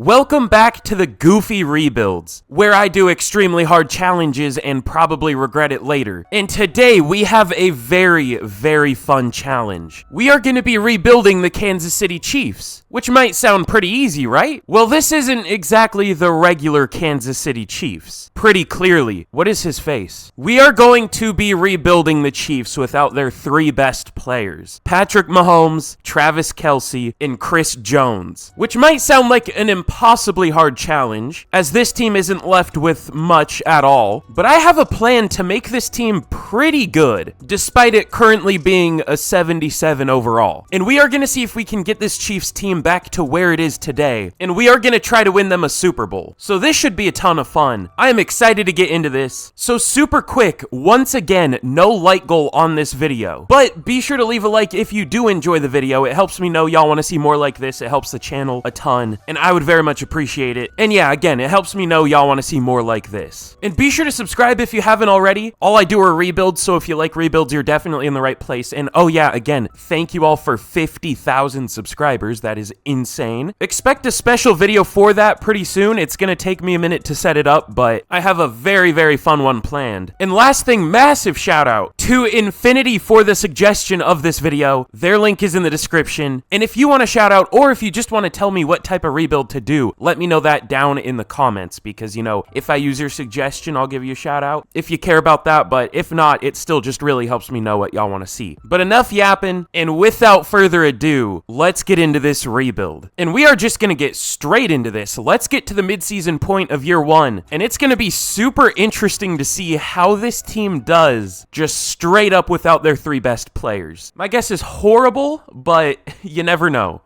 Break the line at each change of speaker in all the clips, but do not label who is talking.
Welcome back to the Goofy Rebuilds, where I do extremely hard challenges and probably regret it later. And today we have a very, very fun challenge. We are going to be rebuilding the Kansas City Chiefs, which might sound pretty easy, right? Well, this isn't exactly the regular Kansas City Chiefs. Pretty clearly. What is his face? We are going to be rebuilding the Chiefs without their three best players: Patrick Mahomes, Travis Kelce, and Chris Jones, which might sound like an impossibly hard challenge, as this team isn't left with much at all, but I have a plan to make this team pretty good, despite it currently being a 77 overall. And we are going to see if we can get this Chiefs team back to where it is today, and we are going to try to win them a Super Bowl. So this should be a ton of fun. I am excited to get into this. So super quick, once again, no like goal on this video, but be sure to leave a like if you do enjoy the video. It helps me know y'all want to see more like this. It helps the channel a ton, and I would very much appreciate it. And yeah, again, it helps me know y'all want to see more like this. And be sure to subscribe if you haven't already. All I do are rebuilds, so if you like rebuilds, you're definitely in the right place. And oh yeah, again, thank you all for 50,000 subscribers. That is insane. Expect a special video for that pretty soon. It's gonna take me a minute to set it up, but I have a very, very fun one planned. And last thing, massive shout out to Infinity for the suggestion of this video. Their link is in the description. And if you want a shout out, or if you just want to tell me what type of rebuild to do, let me know that down in the comments, because, you know, if I use your suggestion, I'll give you a shout out if you care about that, but if not, it still just really helps me know what y'all want to see. But enough yapping, and without further ado, let's get into this rebuild. And we are just gonna get straight into this. Let's get to the midseason point of year one, and it's gonna be super interesting to see how this team does just straight up without their three best players. My guess is horrible, but you never know.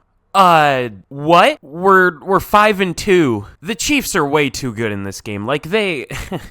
What? We're 5-2. The Chiefs are way too good in this game. Like,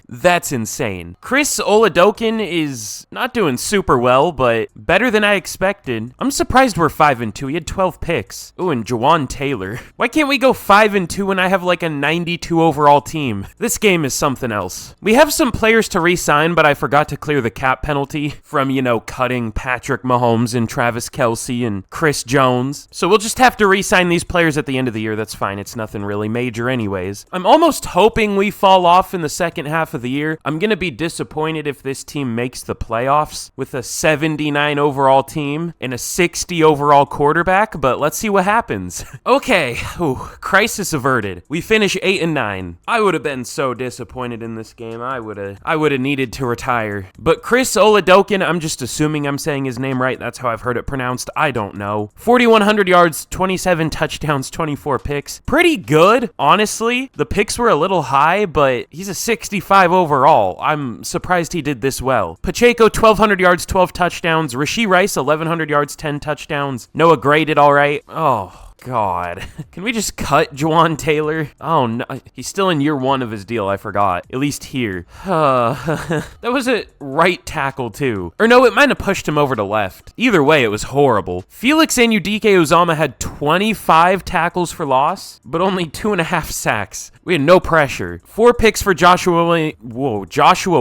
that's insane. Chris Oladokun is not doing super well, but better than I expected. I'm surprised we're 5-2. He had 12 picks. Ooh, and Jawan Taylor. Why can't we go 5-2 when I have like a 92 overall team? This game is something else. We have some players to re-sign, but I forgot to clear the cap penalty from, you know, cutting Patrick Mahomes and Travis Kelce and Chris Jones. So we'll just have to re-sign these players at the end of the year. That's fine. It's nothing really major anyways. I'm almost hoping we fall off in the second half of the year. I'm going to be disappointed if this team makes the playoffs with a 79 overall team and a 60 overall quarterback, but let's see what happens. Okay. Ooh, crisis averted. We finish 8-9. I would have been so disappointed in this game. I would have needed to retire. But Chris Oladokun, I'm just assuming I'm saying his name right. That's how I've heard it pronounced. I don't know. 4,100 yards, 27 touchdowns, 24 picks. Pretty good, honestly. The picks were a little high, but he's a 65 overall. I'm surprised he did this well. Pacheco, 1,200 yards, 12 touchdowns. Rashee Rice, 1,100 yards, 10 touchdowns. Noah Gray did all right. Oh, God. Can we just cut Jawan Taylor? Oh, no. He's still in year one of his deal. I forgot. At least here. That was a right tackle, too. Or no, it might have pushed him over to left. Either way, it was horrible. Felix Anudike-Uzomah had 25 tackles for loss, but only 2.5 sacks. We had no pressure. 4 picks for Joshua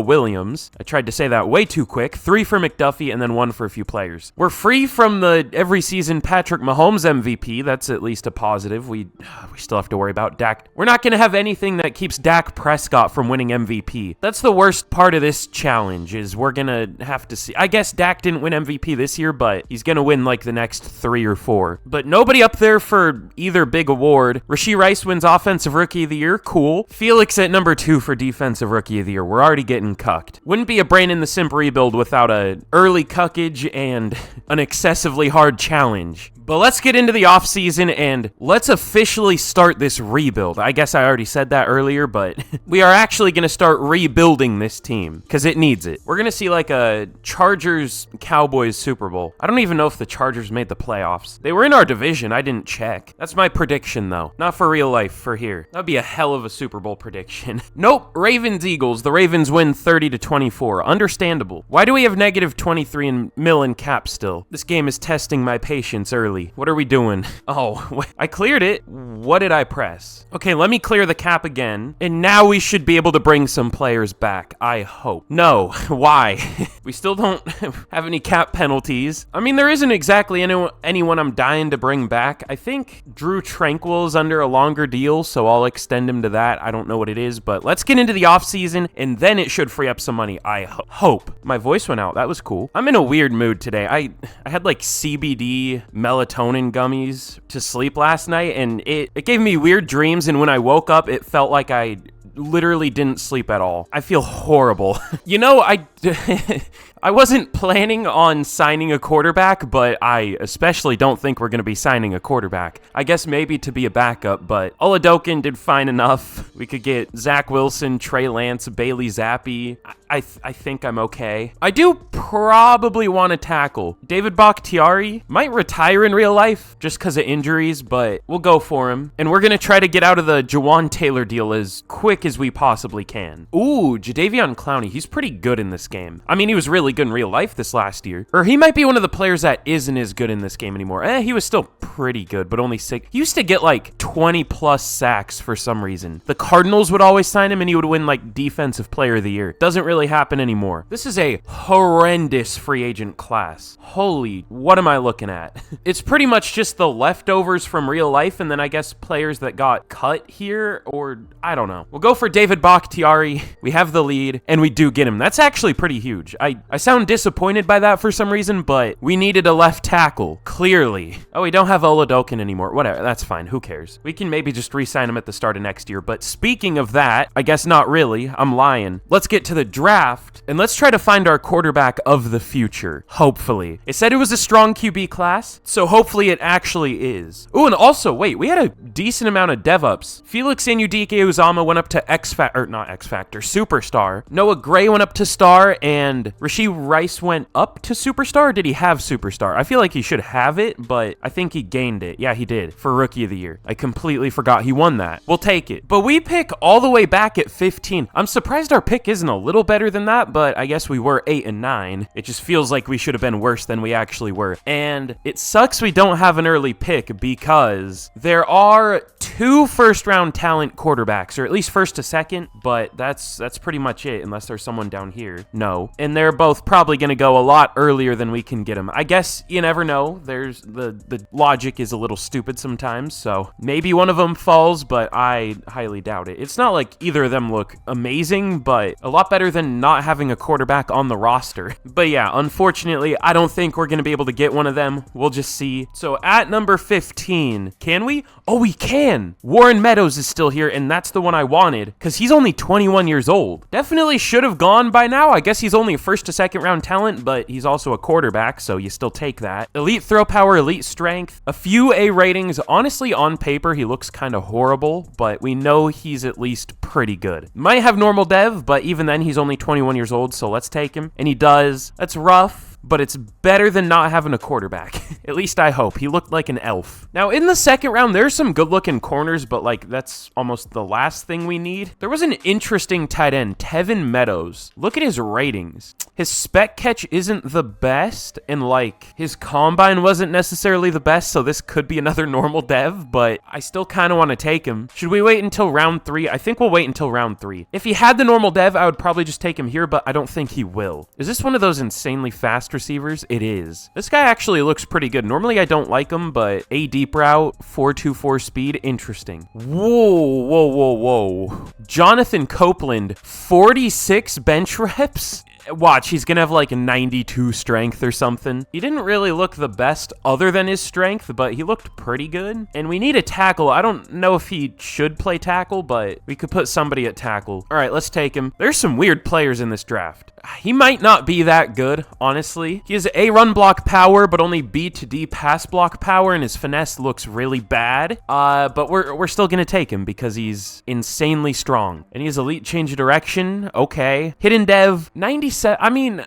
Williams. I tried to say that way too quick. 3 for McDuffie, and then 1 for a few players. We're free from the every season Patrick Mahomes MVP. That's at least a positive. We still have to worry about Dak. We're not going to have anything that keeps Dak Prescott from winning MVP. That's the worst part of this challenge, is we're going to have to see. I guess Dak didn't win MVP this year, but he's going to win like the next 3 or 4. But nobody up there for either big award. Rashee Rice wins Offensive Rookie of the Year. Cool. Felix at number 2 for Defensive Rookie of the Year. We're already getting cucked. Wouldn't be a Brandon the Simp rebuild without an early cuckage and an excessively hard challenge. But let's get into the offseason and let's officially start this rebuild. I guess I already said that earlier, but we are actually going to start rebuilding this team because it needs it. We're going to see like a Chargers-Cowboys Super Bowl. I don't even know if the Chargers made the playoffs. They were in our division. I didn't check. That's my prediction, though. Not for real life, for here. That'd be a hell of a Super Bowl prediction. Nope. Ravens-Eagles. The Ravens win 30-24. Understandable. Why do we have negative 23 mil in cap still? This game is testing my patience early. What are we doing? Oh, Oh, I cleared it. What did I press? Okay, let me clear the cap again. And now we should be able to bring some players back, I hope. No, why? We still don't have any cap penalties. I mean, there isn't exactly anyone I'm dying to bring back. I think Drew Tranquil is under a longer deal, so I'll extend him to that. I don't know what it is, but let's get into the offseason, and then it should free up some money, I hope. My voice went out. That was cool. I'm in a weird mood today. I had like CBD melatonin gummies to sleep last night, and it gave me weird dreams, and when I woke up, it felt like I literally didn't sleep at all. I feel horrible. You know, I wasn't planning on signing a quarterback, but I especially don't think we're going to be signing a quarterback. I guess maybe to be a backup, but Oladokin did fine enough. We could get Zach Wilson, Trey Lance, Bailey Zappi. I think I'm okay. I do probably want to tackle. David Bakhtiari might retire in real life just because of injuries, but we'll go for him. And we're going to try to get out of the Jawan Taylor deal as quick as we possibly can. Ooh, Jadeveon Clowney. He's pretty good in this game. I mean, he was really good in real life this last year. Or he might be one of the players that isn't as good in this game anymore. He was still pretty good, but only 6. He used to get like 20 plus sacks for some reason. The Cardinals would always sign him and he would win like Defensive Player of the Year. Doesn't really happen anymore. This is a horrendous free agent class. Holy, what am I looking at? It's pretty much just the leftovers from real life and then I guess players that got cut here, or I don't know. We'll go for David Bakhtiari. We have the lead and we do get him. That's actually pretty huge. I sound disappointed by that for some reason, but we needed a left tackle, clearly. Oh, we don't have Oladokin anymore. Whatever, that's fine. Who cares? We can maybe just re-sign him at the start of next year, but speaking of that, I guess not really. I'm lying. Let's get to the draft, and let's try to find our quarterback of the future, hopefully. It said it was a strong QB class, so hopefully it actually is. Oh, and also, wait, we had a decent amount of dev-ups. Felix Anudike-Uzama went up to Superstar. Noah Gray went up to Star, and Rashee Rice went up to Superstar, or did he have Superstar? I feel like he should have it, but I think he gained it. Yeah, he did, for Rookie of the Year. I completely forgot he won that. We'll take it. But we pick all the way back at 15. I'm surprised our pick isn't a little better than that, but I guess we were 8 and 9. It just feels like we should have been worse than we actually were. And it sucks we don't have an early pick because there are 2 first-round talent quarterbacks, or at least first to second, but that's pretty much it, unless there's someone down here. No. And they're both probably going to go a lot earlier than we can get them. I guess you never know. There's the logic is a little stupid sometimes, so maybe one of them falls, but I highly doubt it. It's not like either of them look amazing, but a lot better than not having a quarterback on the roster. But yeah, unfortunately, I don't think we're going to be able to get one of them. We'll just see. So at number 15, can we? Oh, we can. Warren Meadows is still here, and that's the one I wanted because he's only 21 years old. Definitely should have gone by now. I guess he's only a first to second round talent, but he's also a quarterback, so you still take that. Elite throw power, elite strength, a few A ratings. Honestly, on paper, he looks kind of horrible, but we know he's at least pretty good. Might have normal dev, but even then, he's only 21 years old, so let's take him. And he does. That's rough, but it's better than not having a quarterback. At least I hope. He looked like an elf. Now, in the second round, there's some good-looking corners, but, like, that's almost the last thing we need. There was an interesting tight end, Tevin Meadows. Look at his ratings. His spec catch isn't the best, and, like, his combine wasn't necessarily the best, so this could be another normal dev, but I still kind of want to take him. Should we wait until round 3? I think we'll wait until round 3. If he had the normal dev, I would probably just take him here, but I don't think he will. Is this one of those insanely fast receivers? It is. This guy actually looks pretty good. Normally I don't like him, but a deep route, 4.24 speed, interesting. Whoa. Jonathan Copeland, 46 bench reps? Watch, he's gonna have like a 92 strength or something. He didn't really look the best other than his strength, but he looked pretty good. And we need a tackle. I don't know if he should play tackle, but we could put somebody at tackle. All right, let's take him. There's some weird players in this draft. He might not be that good, honestly. He has A run block power, but only B to D pass block power, and his finesse looks really bad. But we're still gonna take him because he's insanely strong. And he has elite change of direction. Okay. Hidden dev, 97. I mean,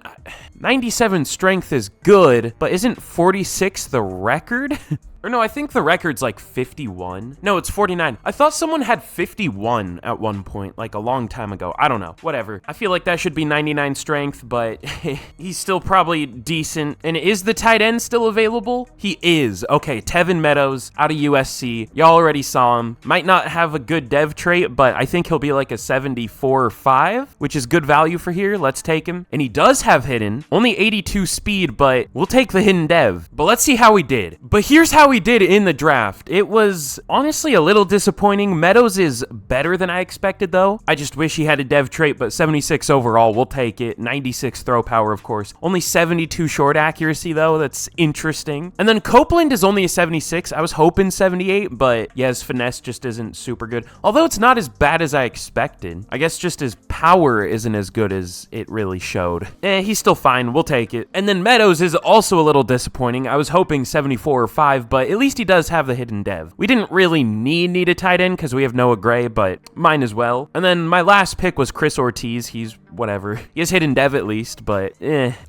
97 strength is good, but isn't 46 the record? Or no, I think the record's like 51. No, it's 49. I thought someone had 51 at one point, like a long time ago. I don't know. Whatever. I feel like that should be 99 strength, but he's still probably decent. And is the tight end still available? He is. Okay, Tevin Meadows out of USC. Y'all already saw him. Might not have a good dev trait, but I think he'll be like a 74 or 5, which is good value for here. Let's take him. And he does have hidden. Only 82 speed, but we'll take the hidden dev. But let's see how he did. But here's how he did in the draft. It was honestly a little disappointing. Meadows is better than I expected, though. I just wish he had a dev trait, but 76 overall, we'll take it. 96 throw power, of course. Only 72 short accuracy, though. That's interesting. And then Copeland is only a 76. I was hoping 78, but yeah, his finesse just isn't super good. Although it's not as bad as I expected. I guess just his power isn't as good as it really showed. He's still fine. We'll take it. And then Meadows is also a little disappointing. I was hoping 74 or 5, but at least he does have the hidden dev. We didn't really need a tight end because we have Noah Gray, but mine as well. And then my last pick was Chris Ortiz. He's whatever. He has hidden dev at least, but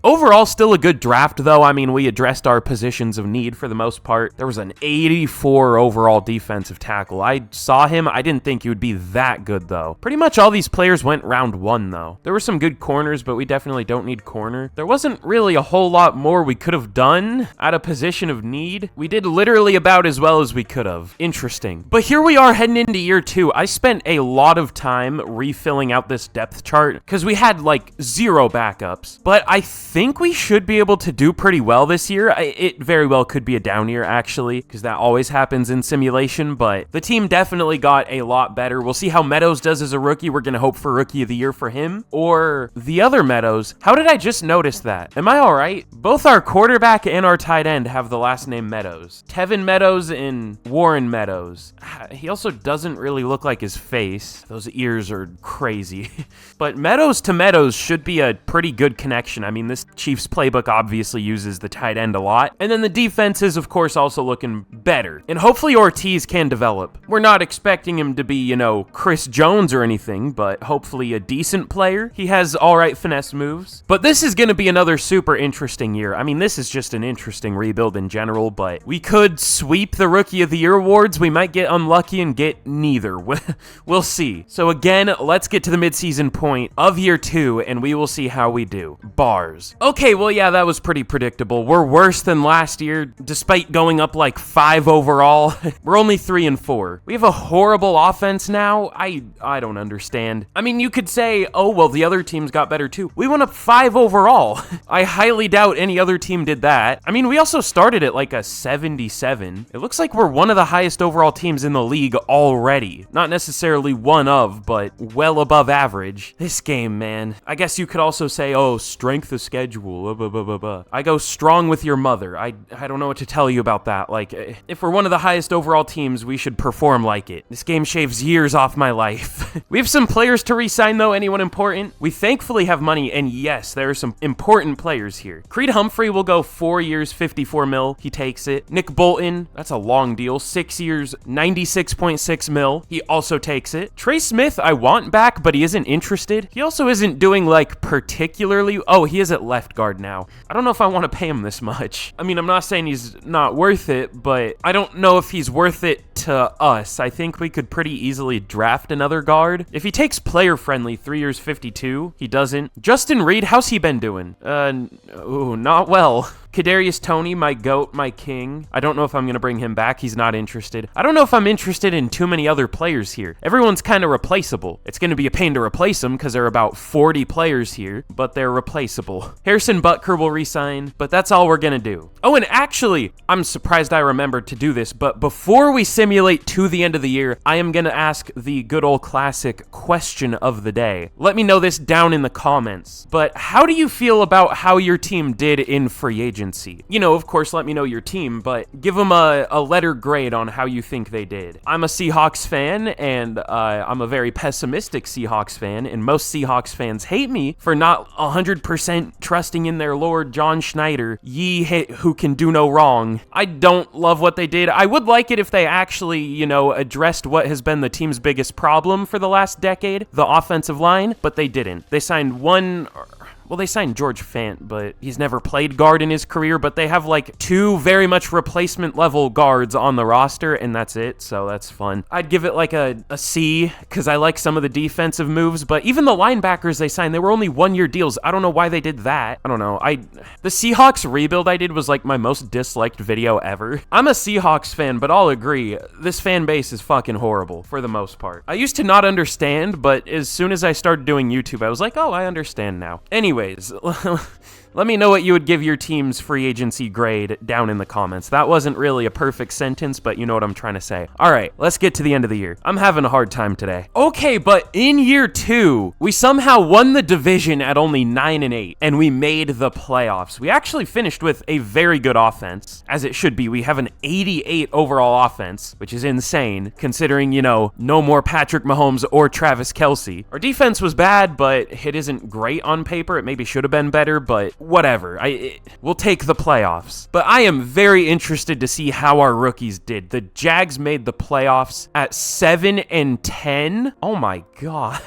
Overall, still a good draft, though. I mean, we addressed our positions of need for the most part. There was an 84 overall defensive tackle. I saw him. I didn't think he would be that good, though. Pretty much all these players went round 1, though. There were some good corners, but we definitely don't need corner. There wasn't really a whole lot more we could have done at a position of need. We did literally about as well as we could have. Interesting. But here we are heading into year 2. I spent a lot of time refilling out this depth chart because we had like 0 backups, but I think we should be able to do pretty well this year. It very well could be a down year, actually, because that always happens in simulation, but the team definitely got a lot better. We'll see how Meadows does as a rookie. We're going to hope for Rookie of the Year for him, or the other Meadows. How did I just notice that? Am I all right? Both our quarterback and our tight end have the last name Meadows. Tevin Meadows and Warren Meadows. He also doesn't really look like his face. Those ears are crazy. But Meadows to Meadows should be a pretty good connection. I mean, this Chiefs playbook obviously uses the tight end a lot. And then the defense is, of course, also looking better. And hopefully Ortiz can develop. We're not expecting him to be, you know, Chris Jones or anything, but hopefully a decent player. He has all right finesse moves. But this is going to be another super interesting year. I mean, this is just an interesting rebuild in general, but we could sweep the Rookie of the Year awards. We might get unlucky and get neither. We'll see. So again, let's get to the midseason point of year 2, and we will see how we do. Bars. Okay, well, yeah, that was pretty predictable. We're worse than last year, despite going up like 5 overall. We're only 3 and 4. We have a horrible offense now. I don't understand. I mean, you could say, oh, well, the other teams got better too. We went up 5 overall. I highly doubt any other team did that. I mean, we also started at like a 77. It looks like we're one of the highest overall teams in the league already. Not necessarily one of, but well above average. This game, man. I guess you could also say, oh, strength of schedule. Blah, blah, blah, blah. I go strong with your mother. I don't know what to tell you about that. Like, if we're one of the highest overall teams, we should perform like it. This game shaves years off my life. We have some players to re-sign, though. Anyone important? We thankfully have money, and yes, there are some important players here. Creed Humphrey will go 4 years, 54 mil. He takes it. Nick Bolton, that's a long deal. 6 years, 96.6 mil. He also takes it. Trey Smith, I want back, but he isn't interested. He also isn't doing, like, particularly... Oh, he is at left guard now. I don't know if I want to pay him this much. I mean, I'm not saying he's not worth it, but I don't know if he's worth it to us. I think we could pretty easily draft another guard. If he takes player-friendly, 3 years, 52, he doesn't. Justin Reed, how's he been doing? Ooh, not well. Kadarius Toney, my GOAT, my king. I don't know if I'm going to bring him back. He's not interested. I don't know if I'm interested in too many other players here. Everyone's kind of replaceable. It's going to be a pain to replace them because there are about 40 players here, but they're replaceable. Harrison Butker will resign, but that's all we're going to do. Oh, and actually, I'm surprised I remembered to do this, but before we simulate to the end of the year, I am going to ask the good old classic question of the day. Let me know this down in the comments, but how do you feel about how your team did in free agency? You know, of course, let me know your team, but give them a letter grade on how you think they did. I'm a Seahawks fan, and I'm a very pessimistic Seahawks fan, and most Seahawks fans hate me for not 100% trusting in their Lord John Schneider, who can do no wrong. I don't love what they did. I would like it if they actually, you know, addressed what has been the team's biggest problem for the last decade, the offensive line, but they didn't. They signed one well, they signed George Fant, but he's never played guard in his career, but they have like 2 very much replacement level guards on the roster, and that's it, so that's fun. I'd give it like a C, because I like some of the defensive moves, but even the linebackers they signed, they were only 1-year deals. I don't know why they did that. I don't know. The Seahawks rebuild I did was like my most disliked video ever. I'm a Seahawks fan, but I'll agree, this fan base is fucking horrible for the most part. I used to not understand, but as soon as I started doing YouTube, I was like, oh, I understand now. Anyways, let me know what you would give your team's free agency grade down in the comments. That wasn't really a perfect sentence, but you know what I'm trying to say. All right, let's get to the end of the year. I'm having a hard time today. Okay, but in year 2, we somehow won the division at only 9-8, and we made the playoffs. We actually finished with a very good offense, as it should be. We have an 88 overall offense, which is insane, considering, you know, no more Patrick Mahomes or Travis Kelce. Our defense was bad, but it isn't great on paper. It maybe should have been better, but whatever. We'll take the playoffs. But I am very interested to see how our rookies did. The Jags made the playoffs at 7-10. Oh my god.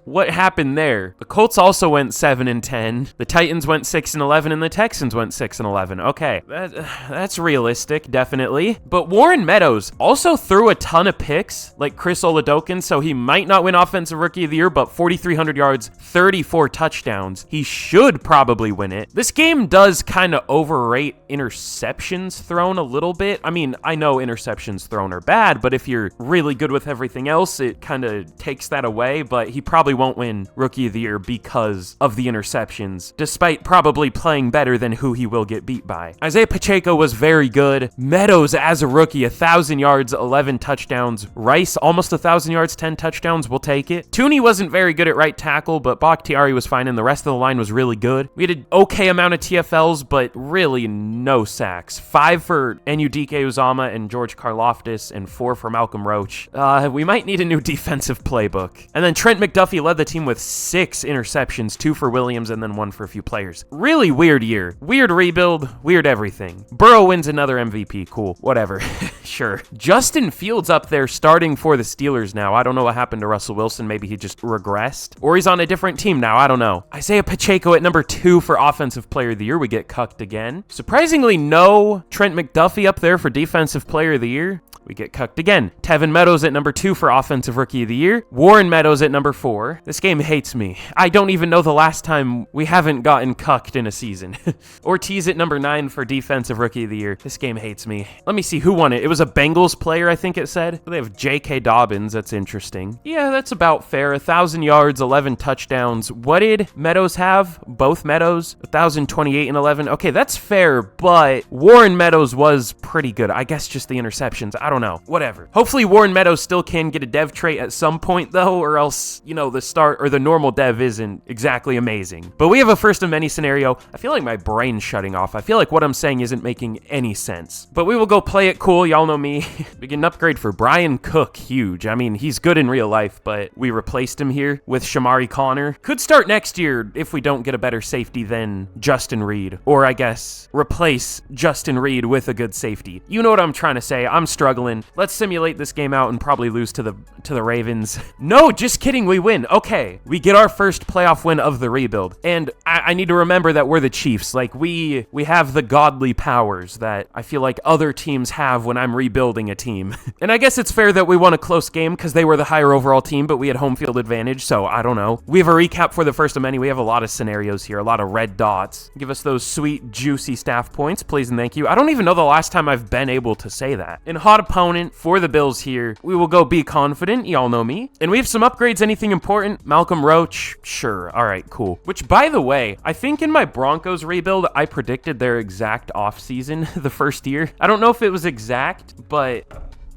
What happened there? The Colts also went 7-10. The Titans went 6-11, and the Texans went 6-11. Okay, that's realistic, definitely. But Warren Meadows also threw a ton of picks, like Chris Oladokun, so he might not win Offensive Rookie of the Year, but 4,300 yards, 34 touchdowns. He should probably win it. This game does kind of overrate interceptions thrown a little bit. I mean, I know interceptions thrown are bad, but if you're really good with everything else, it kind of takes that away, but he probably won't win Rookie of the Year because of the interceptions, despite probably playing better than who he will get beat by. Isaiah Pacheco was very good. Meadows as a rookie, 1,000 yards, 11 touchdowns. Rice, almost 1,000 yards, 10 touchdowns. We'll take it. Tooney wasn't very good at right tackle, but Bakhtiari was fine, and the rest of the line was really good. We had an okay amount of TFLs, but really no sacks. 5 for NUDK Uzama and George Karlaftis, and 4 for Malcolm Roach. We might need a new defensive playbook. And then Trent McDuffie led the team with 6 interceptions, 2 for Williams, and then 1 for a few players. Really weird year. Weird rebuild, weird everything. Burrow wins another MVP. Cool. Whatever. Sure. Justin Fields up there starting for the Steelers now. I don't know what happened to Russell Wilson. Maybe he just regressed. Or he's on a different team now. I don't know. Isaiah Pacheco at number 2 for Offensive Player of the Year. We get cucked again. Surprisingly, no Trent McDuffie up there for Defensive Player of the Year. We get cucked again. Tevin Meadows at number 2 for Offensive Rookie of the Year. Warren Meadows at number 4. This game hates me. I don't even know the last time we haven't gotten cucked in a season. Ortiz at number 9 for Defensive Rookie of the Year. This game hates me. Let me see who won it. It was a Bengals player, I think it said. They have J.K. Dobbins. That's interesting. Yeah, that's about fair. 1,000 yards, 11 touchdowns. What did Meadows have? Both Meadows? 1,028 and 11. Okay, that's fair, but Warren Meadows was pretty good. I guess just the interceptions. I don't know. Whatever. Hopefully Warren Meadows still can get a dev trait at some point, though, or else, you know, the start or the normal dev isn't exactly amazing. But we have a first of many scenario. I feel like my brain's shutting off. I feel like what I'm saying isn't making any sense. But we will go play it cool. Y'all know me. We get an upgrade for Brian Cook. Huge. I mean, he's good in real life, but we replaced him here with Shamari Connor. Could start next year if we don't get a better safety than Justin Reed. Or I guess replace Justin Reed with a good safety. You know what I'm trying to say. I'm struggling. Let's simulate this game out and probably lose to the Ravens. No, just kidding. We win. Okay. We get our first playoff win of the rebuild. And I need to remember that we're the Chiefs. Like, we have the godly powers that I feel like other teams have when I'm rebuilding a team. And I guess it's fair that we won a close game because they were the higher overall team, but we had home field advantage, so I don't know. We have a recap for the first of many. We have a lot of scenarios here, a lot of red dots. Give us those sweet, juicy staff points, please and thank you. I don't even know the last time I've been able to say that. In hot opponent for the Bills here, we will go be confident. Y'all know me. And we have some upgrades. Anything important? Malcolm Roach? Sure. All right, cool. Which, by the way, I think in my Broncos rebuild, I predicted their exact offseason the first year. I don't know if it was exact, but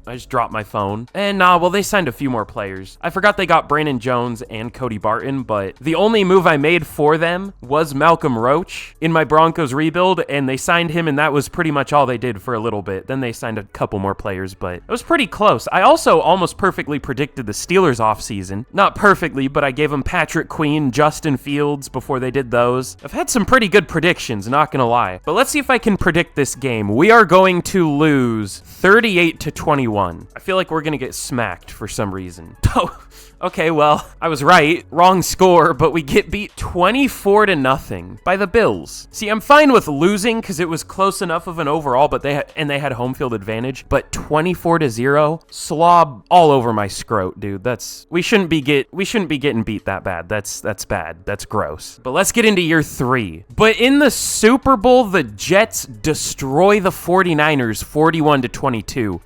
I just dropped my phone. And well, they signed a few more players. I forgot they got Brandon Jones and Cody Barton, but the only move I made for them was Malcolm Roach in my Broncos rebuild, and they signed him, and that was pretty much all they did for a little bit. Then they signed a couple more players, but it was pretty close. I also almost perfectly predicted the Steelers offseason. Not perfectly, but I gave them Patrick Queen, Justin Fields before they did those. I've had some pretty good predictions, not gonna lie. But let's see if I can predict this game. We are going to lose 38-21. 21. I feel like we're gonna get smacked for some reason. Oh, okay, well, I was right. Wrong score, but we get beat 24-0 by the Bills. See, I'm fine with losing because it was close enough of an overall, but they had home field advantage. But 24-0, slob all over my scrot, dude. We shouldn't be getting beat that bad. That's bad. That's gross. But let's get into year 3. But in the Super Bowl, the Jets destroy the 49ers 41-22.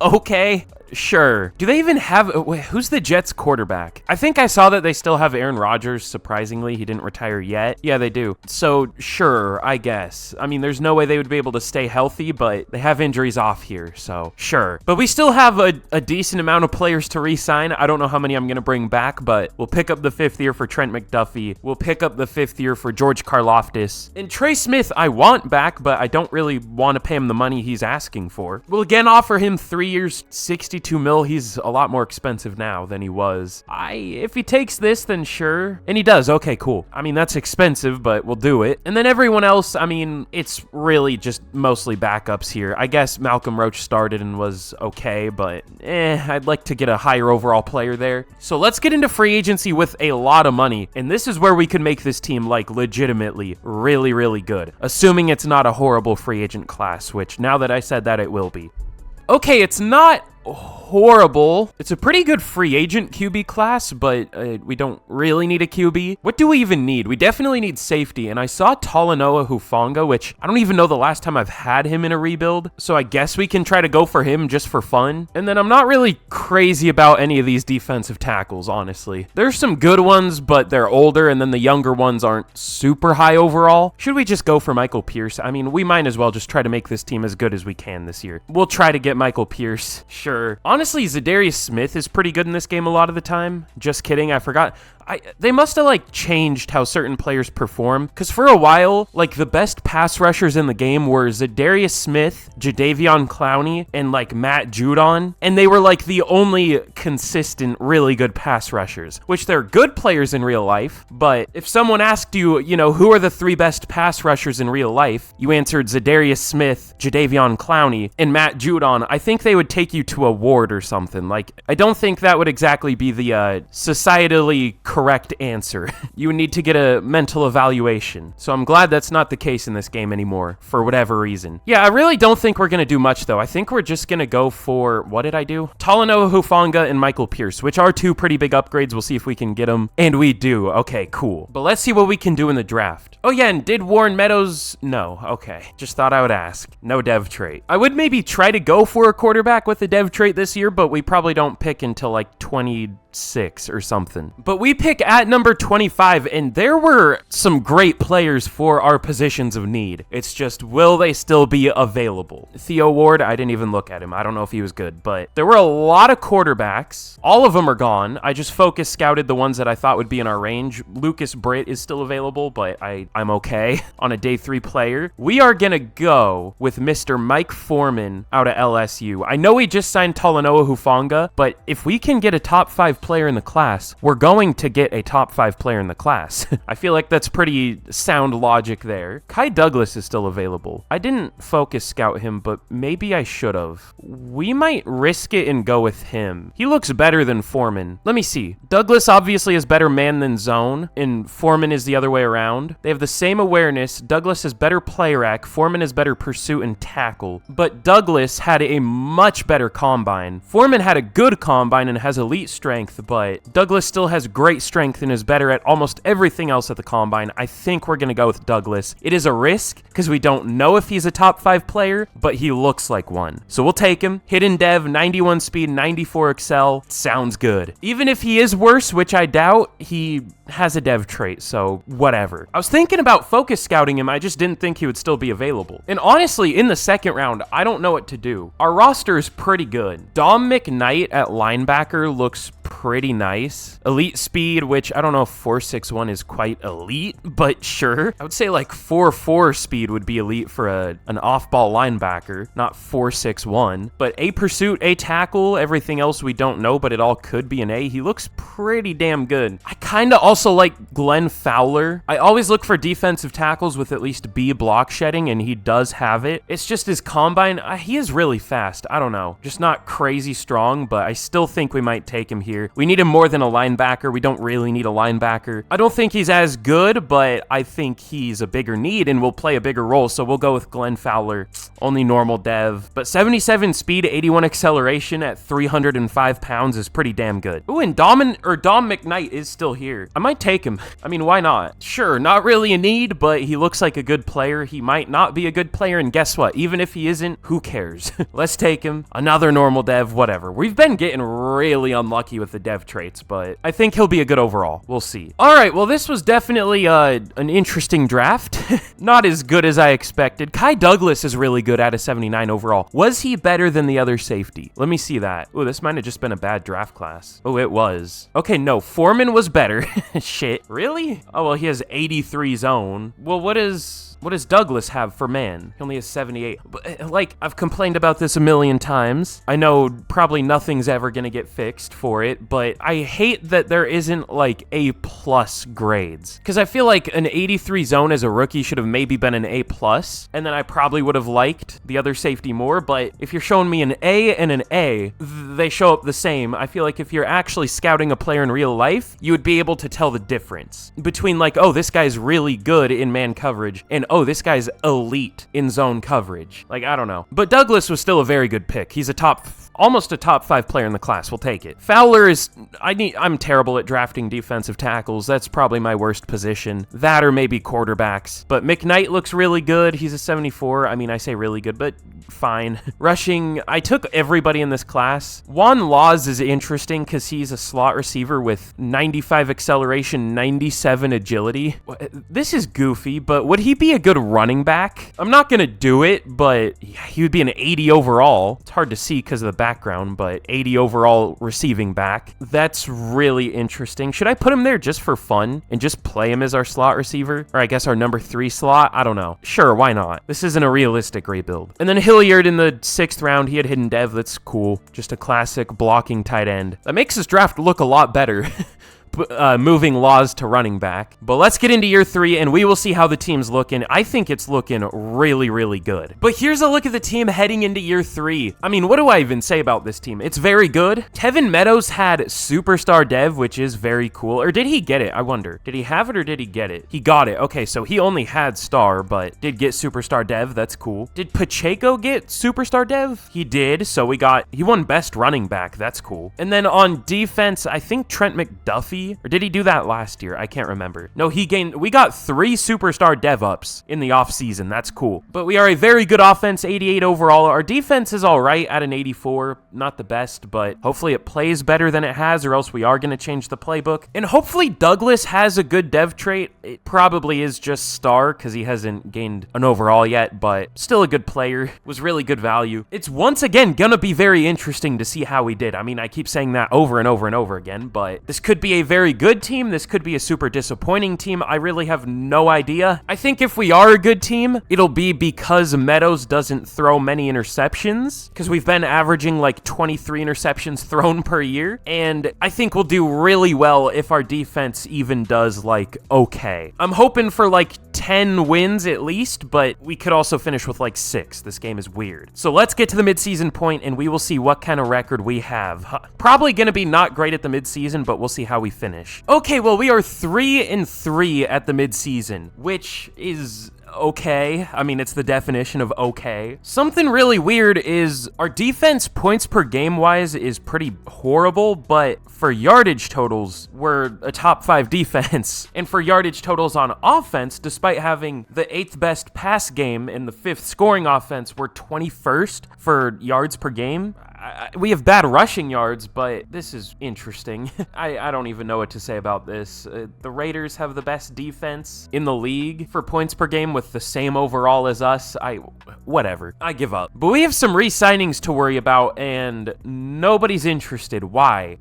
Okay, sure. Do they even have... who's the Jets quarterback? I think I saw that they still have Aaron Rodgers, surprisingly. He didn't retire yet. Yeah, they do. So, sure, I guess. I mean, there's no way they would be able to stay healthy, but they have injuries off here, so sure. But we still have a decent amount of players to re-sign. I don't know how many I'm going to bring back, but we'll pick up the 5th year for Trent McDuffie. We'll pick up the 5th year for George Karlaftis. And Trey Smith, I want back, but I don't really want to pay him the money he's asking for. We'll again offer him 3 years, 62 mil. He's a lot more expensive now than he was. If he takes this, then sure. And he does. Okay, cool. I mean, that's expensive, but we'll do it. And then everyone else, I mean, it's really just mostly backups here. I guess Malcolm Roach started and was okay, but I'd like to get a higher overall player there. So let's get into free agency with a lot of money. And this is where we can make this team, like, legitimately really, really good. Assuming it's not a horrible free agent class, which now that I said that, it will be. Okay, it's not horrible. It's a pretty good free agent QB class, but we don't really need a QB. What do we even need? We definitely need safety, and I saw Talanoa Hufanga, which I don't even know the last time I've had him in a rebuild, so I guess we can try to go for him just for fun. And then I'm not really crazy about any of these defensive tackles, honestly. There's some good ones, but they're older, and then the younger ones aren't super high overall. Should we just go for Michael Pierce? I mean, we might as well just try to make this team as good as we can this year. We'll try to get Michael Pierce, sure. Honestly, Zadarius Smith is pretty good in this game a lot of the time. Just kidding, I forgot. They must have, like, changed how certain players perform, because for a while, like, the best pass rushers in the game were Zadarius Smith, Jadeveon Clowney, and, like, Matt Judon, and they were, like, the only consistent, really good pass rushers, which they're good players in real life, but if someone asked you, you know, who are the 3 best pass rushers in real life, you answered Zadarius Smith, Jadeveon Clowney, and Matt Judon, I think they would take you to a ward or something. Like, I don't think that would exactly be the societally correct answer. You would need to get a mental evaluation. So I'm glad that's not the case in this game anymore, for whatever reason. Yeah, I really don't think we're going to do much, though. I think we're just going to go for, what did I do? Talanoa Hufanga and Michael Pierce, which are 2 pretty big upgrades. We'll see if we can get them. And we do. Okay, cool. But let's see what we can do in the draft. Oh, yeah, and did Warren Meadows? No. Okay. Just thought I would ask. No dev trait. I would maybe try to go for a quarterback with a dev trait this year, but we probably don't pick until like 26 or something. But we pick at number 25, and there were some great players for our positions of need. It's just, will they still be available? Theo Ward, I didn't even look at him. I don't know if he was good, but there were a lot of quarterbacks. All of them are gone. I just focus scouted the ones that I thought would be in our range. Lucas Britt is still available, but I'm okay on a day 3 player. We are gonna go with Mr. Mike Foreman out of LSU. I know we just signed Talanoa Hufanga, but if we can get a top 5 player in the class, we're going to get a top 5 player in the class. I feel like that's pretty sound logic there. Kai Douglas is still available. I didn't focus scout him, but maybe I should have. We might risk it and go with him. He looks better than Foreman. Let me see. Douglas obviously is better man than zone, and Foreman is the other way around. They have the same awareness. Douglas has better play rack. Foreman has better pursuit and tackle. But Douglas had a much better combine. Foreman had a good combine and has elite strength, but Douglas still has great strength and is better at almost everything else at the combine. I think we're going to go with Douglas. It is a risk because we don't know if he's a top 5 player, but he looks like one. So we'll take him. Hidden dev, 91 speed, 94 excel. Sounds good. Even if he is worse, which I doubt, he has a dev trait, so whatever. I was thinking about focus scouting him, I just didn't think he would still be available. And honestly, in the second round, I don't know what to do. Our roster is pretty good. Dom McKnight at linebacker looks pretty pretty nice. Elite speed, which I don't know if 4.61 is quite elite, but sure. I would say like 4.4 speed would be elite for an off-ball linebacker, not 4.61. But A pursuit, A tackle, everything else we don't know, but it all could be an A. He looks pretty damn good. I kind of also like Glenn Fowler. I always look for defensive tackles with at least B block shedding, and he does have it. It's just his combine, he is really fast. I don't know. Just not crazy strong, but I still think we might take him here. We need him more than a linebacker. We don't really need a linebacker. I don't think he's as good, but I think he's a bigger need and will play a bigger role, so we'll go with Glenn Fowler. Only normal dev. But 77 speed, 81 acceleration at 305 pounds is pretty damn good. Ooh, and Dom McKnight is still here. I might take him. I mean, why not? Sure, not really a need, but he looks like a good player. He might not be a good player, and guess what? Even if he isn't, who cares? Let's take him. Another normal dev, whatever. We've been getting really unlucky with the dev traits, but I think he'll be a good overall. We'll see. All right, well, this was definitely an interesting draft. Not as good as I expected. Kai Douglas is really good at a 79 overall. Was he better than the other safety? Let me see that. Oh, this might have just been a bad draft class. Oh, it was. Okay, no, Foreman was better. Shit. Really? Oh, well, he has 83 zone. Well, what does Douglas have for man? He only has 78. But, like, I've complained about this a million times. I know probably nothing's ever gonna get fixed for it, but I hate that there isn't, like, A+ grades. Because I feel like an 83 zone as a rookie should have maybe been an A+, and then I probably would have liked the other safety more, but if you're showing me an A and an A, they show up the same. I feel like if you're actually scouting a player in real life, you would be able to tell the difference between, like, oh, this guy's really good in man coverage, and oh, this guy's elite in zone coverage. Like, I don't know. But Douglas was still a very good pick. He's almost a top 5 player in the class. We'll take it. Fowler is, I'm terrible at drafting defensive tackles. That's probably my worst position. That or maybe quarterbacks. But McKnight looks really good. He's a 74. I mean, I say really good, but fine. Rushing, I took everybody in this class. Juan Laws is interesting because he's a slot receiver with 95 acceleration, 97 agility. This is goofy, but would he be a good running back? I'm not going to do it, but he would be an 80 overall. It's hard to see because of the background, but 80 overall receiving back. That's really interesting. Should I put him there just for fun and just play him as our slot receiver? Or I guess our number 3 slot? I don't know. Sure, why not? This isn't a realistic rebuild. And then Hilliard in the 6th round, he had hidden dev. That's cool. Just a classic blocking tight end. That makes his draft look a lot better. Moving Laws to running back. But let's get into year 3 and we will see how the team's looking. I think it's looking really, really good. But here's a look at the team heading into year 3. I mean, what do I even say about this team? It's very good. Tevin Meadows had superstar dev, which is very cool. Or did he get it? I wonder. Did he have it or did he get it? He got it. Okay, so he only had star, but did get superstar dev. That's cool. Did Pacheco get superstar dev? He did. So he won best running back. That's cool. And then on defense, I think Trent McDuffie, or did he do that last year? I can't remember. No, we got 3 superstar dev ups in the offseason. That's cool. But we are a very good offense, 88 overall. Our defense is all right at an 84. Not the best, but hopefully it plays better than it has, or else we are going to change the playbook. And hopefully Douglas has a good dev trait. It probably is just star because he hasn't gained an overall yet, but still a good player. Was really good value. It's once again going to be very interesting to see how we did. I mean, I keep saying that over and over and over again, but this could be a very good team. This could be a super disappointing team. I really have no idea. I think if we are a good team, it'll be because Meadows doesn't throw many interceptions, because we've been averaging like 23 interceptions thrown per year, and I think we'll do really well if our defense even does like okay. I'm hoping for like 10 wins at least, but we could also finish with like 6. This game is weird. So let's get to the midseason point and we will see what kind of record we have. Probably going to be not great at the midseason, but we'll see how we finish. Okay, well, we are 3-3 at the midseason, which is okay. I mean, it's the definition of okay. Something really weird is our defense points per game wise is pretty horrible, but for yardage totals, we're a top 5 defense. And for yardage totals on offense, despite having the 8th best pass game and the 5th scoring offense, we're 21st for yards per game. we have bad rushing yards, but this is interesting. I don't even know what to say about this. The Raiders have the best defense in the league for points per game with the same overall as us. Whatever. I give up. But we have some re-signings to worry about, and nobody's interested. Why?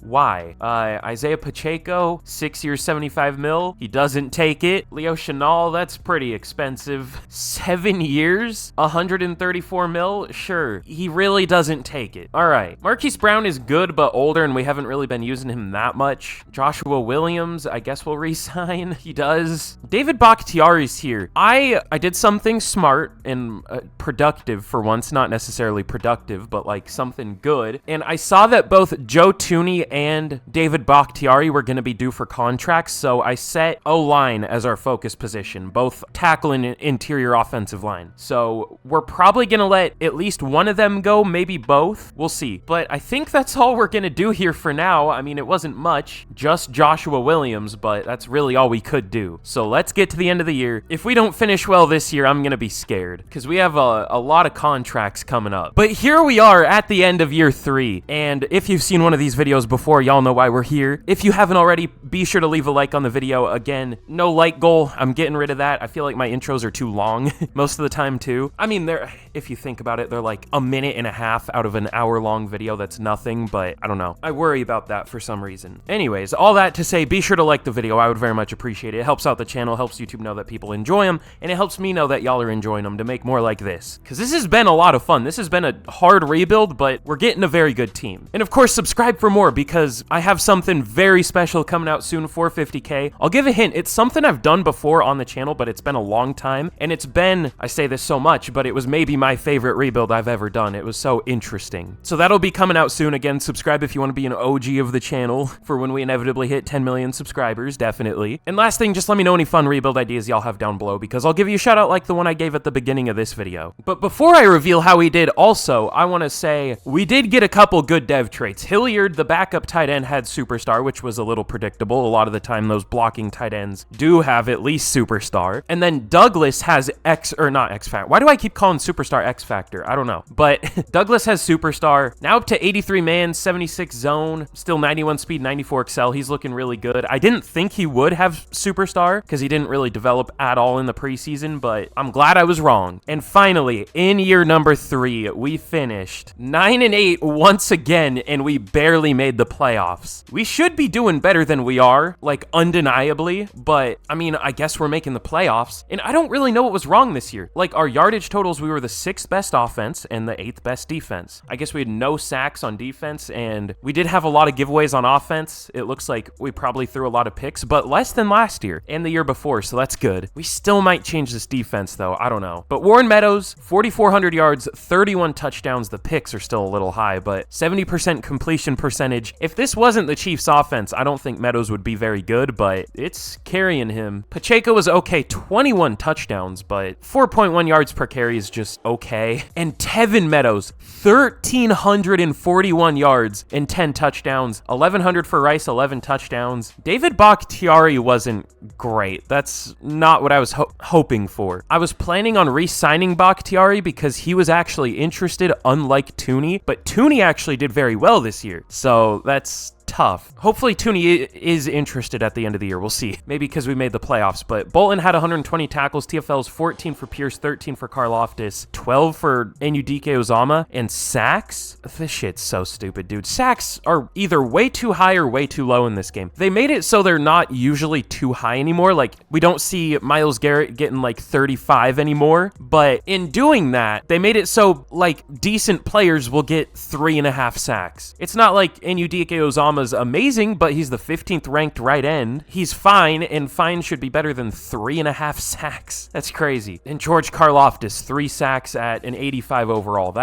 Isaiah Pacheco, 6 years, 75 mil. He doesn't take it. Leo Chenal, that's pretty expensive. 7 years, 134 mil. Sure. He really doesn't take it. All right. Marquise Brown is good, but older, and we haven't really been using him that much. Joshua Williams, I guess we'll re-sign. He does. David Bakhtiari's here. I did something smart and productive for once, not necessarily productive, but like something good. And I saw that both Joe Thuney and David Bakhtiari were going to be due for contracts, so I set O-line as our focus position, both tackle and interior offensive line. So we're probably going to let at least one of them go, maybe both. We'll see. But I think that's all we're going to do here for now. I mean, it wasn't much, just Joshua Williams, but that's really all we could do. So let's get to the end of the year. If we don't finish well this year, I'm going to be scared because we have a lot of contracts coming up. But here we are at the end of year 3. And if you've seen one of these videos before, y'all know why we're here. If you haven't already, be sure to leave a like on the video. Again, no like goal. I'm getting rid of that. I feel like my intros are too long most of the time too. I mean, if you think about it, they're like a minute and a half out of an hour-long video. That's nothing, but I don't know. I worry about that for some reason. Anyways, all that to say, be sure to like the video. I would very much appreciate it. It helps out the channel, helps YouTube know that people enjoy them, and it helps me know that y'all are enjoying them to make more like this. Because this has been a lot of fun. This has been a hard rebuild, but we're getting a very good team. And of course, subscribe for more because I have something very special coming out soon for 50K. I'll give a hint. It's something I've done before on the channel, but it's been a long time. And it's been, I say this so much, but it was maybe my favorite rebuild I've ever done. It was so interesting. So that'll be coming out soon. Again, subscribe if you want to be an OG of the channel for when we inevitably hit 10 million subscribers, definitely. And last thing, just let me know any fun rebuild ideas y'all have down below because I'll give you a shout out like the one I gave at the beginning of this video. But before I reveal how we did, also, I want to say we did get a couple good dev traits. Hilliard, the backup tight end, had superstar, which was a little predictable. A lot of the time, those blocking tight ends do have at least superstar. And then Douglas has not X Factor. Why do I keep calling superstar X Factor? I don't know. But Douglas has superstar. Now up to 83 man, 76 zone, still 91 speed, 94 excel. He's looking really good. I didn't think he would have superstar because he didn't really develop at all in the preseason, but I'm glad I was wrong. And finally, in year number 3, we finished 9-8 once again, and we barely made the playoffs. We should be doing better than we are, like undeniably, but I mean, I guess we're making the playoffs, and I don't really know what was wrong this year. Like our yardage totals, we were the 6th best offense and the 8th best defense. I guess we had no sacks on defense, and we did have a lot of giveaways on offense. It looks like we probably threw a lot of picks, but less than last year and the year before, so that's good. We still might change this defense, though. I don't know. But Warren Meadows, 4,400 yards, 31 touchdowns. The picks are still a little high, but 70% completion percentage. If this wasn't the Chiefs' offense, I don't think Meadows would be very good, but it's carrying him. Pacheco was okay, 21 touchdowns, but 4.1 yards per carry is just okay. And Tevin Meadows, 1,341 yards and 10 touchdowns. 1,100 for Rice, 11 touchdowns. David Bakhtiari wasn't great. That's not what I was hoping for. I was planning on re-signing Bakhtiari because he was actually interested, unlike Thuney, but Thuney actually did very well this year. So that's tough. Hopefully Thuney is interested at the end of the year. We'll see. Maybe because we made the playoffs, but Bolton had 120 tackles. TFL's 14 for Pierce, 13 for Karlaftis, 12 for Enudike Uzama, and sacks? This shit's so stupid, dude. Sacks are either way too high or way too low in this game. They made it so they're not usually too high anymore. Like, we don't see Myles Garrett getting like 35 anymore, but in doing that, they made it so like decent players will get 3.5 sacks. It's not like Enudike Uzama is amazing, but he's the 15th ranked right end. He's fine, and fine should be better than 3.5 sacks. That's crazy. And George Karlaftis, 3 sacks at an 85 overall.